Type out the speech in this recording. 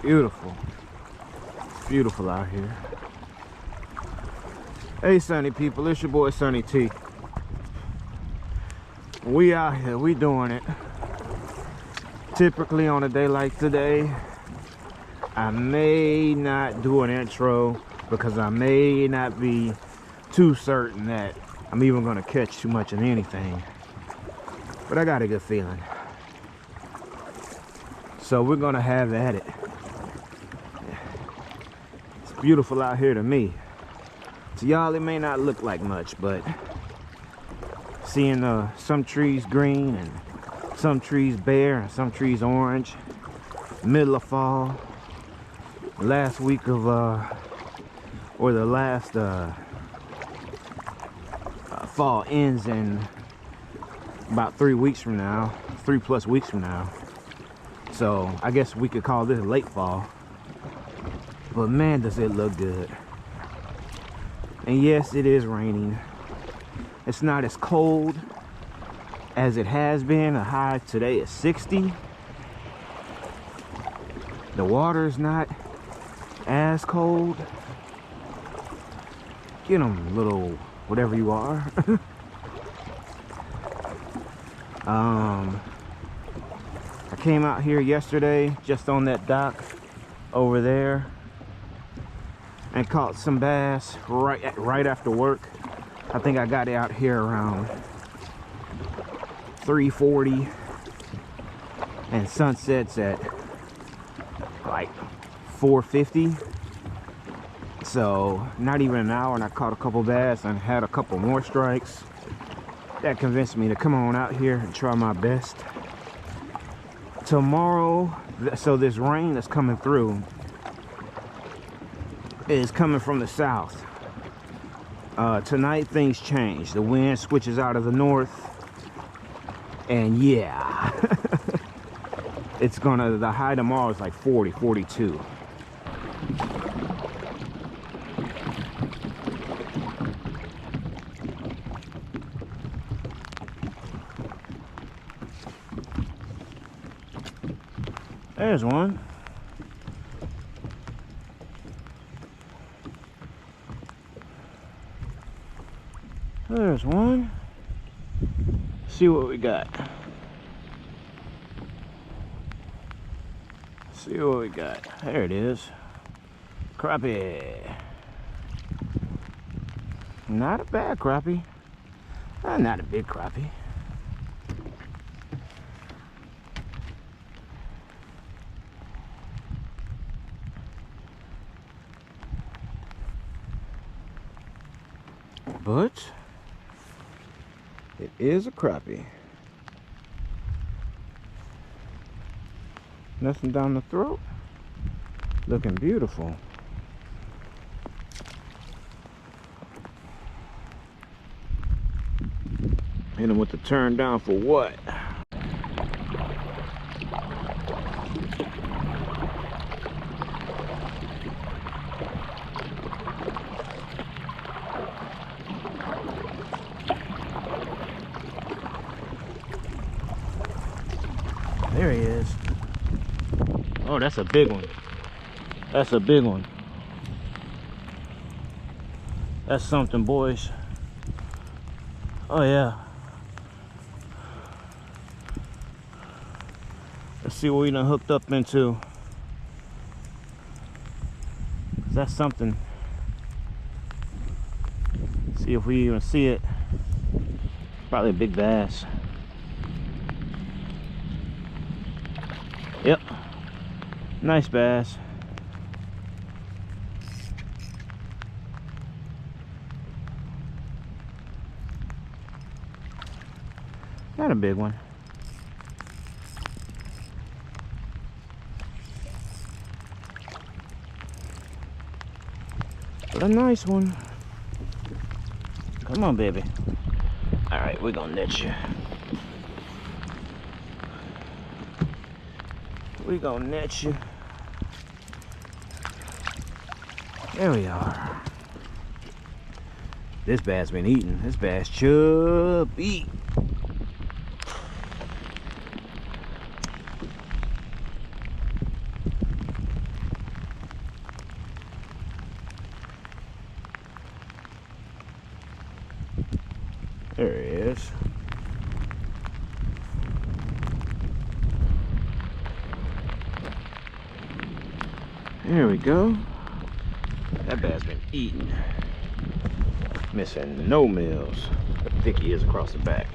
Beautiful. It's beautiful out here. Hey Sunny people, it's your boy Sunny T. We out here, we doing it. Typically on a day like today, I may not do an intro because I may not be too certain that I'm even gonna catch too much of anything. But I got a good feeling. So we're gonna have at it. It's beautiful out here to me. To y'all it may not look like much, but seeing some trees green and some trees bare and some trees orange, middle of fall, last week of or the last fall ends in about 3 weeks from now, 3+ weeks from now. So I guess we could call this late fall. But man, does it look good. And yes, it is raining. It's not as cold as it has been. A high today is 60. The water is not as cold. Get them, little whatever you are. I came out here yesterday just on that dock over there and caught some bass right after work. I think I got out here around 3:40 and sunsets at like 4:50. So not even an hour and I caught a couple bass and had a couple more strikes. That convinced me to come on out here and try my best. Tomorrow, so this rain that's coming through is coming from the south. Tonight things change. The wind switches out of the north, and yeah, it's gonna, the high tomorrow is like 40, 42. There's one. There's one. See what we got. See what we got. There it is. Crappie. Not a bad crappie. Not a big crappie. But it is a crappie. Nothing down the throat. Looking beautiful. Hit him with the turn down for what? There he is. Oh, that's a big one. That's a big one. That's something, boys. Oh yeah. Let's see what we done hooked up into. That's something. See if we even see it. Probably a big bass. Yep, nice bass. Not a big one. But a nice one. Come on, baby. All right, we're gonna net you. We gonna net you. There we are. This bass been eating. This bass chubby. There he is. There we go. That bad's been eating. Missing no meals. How thick he is across the back.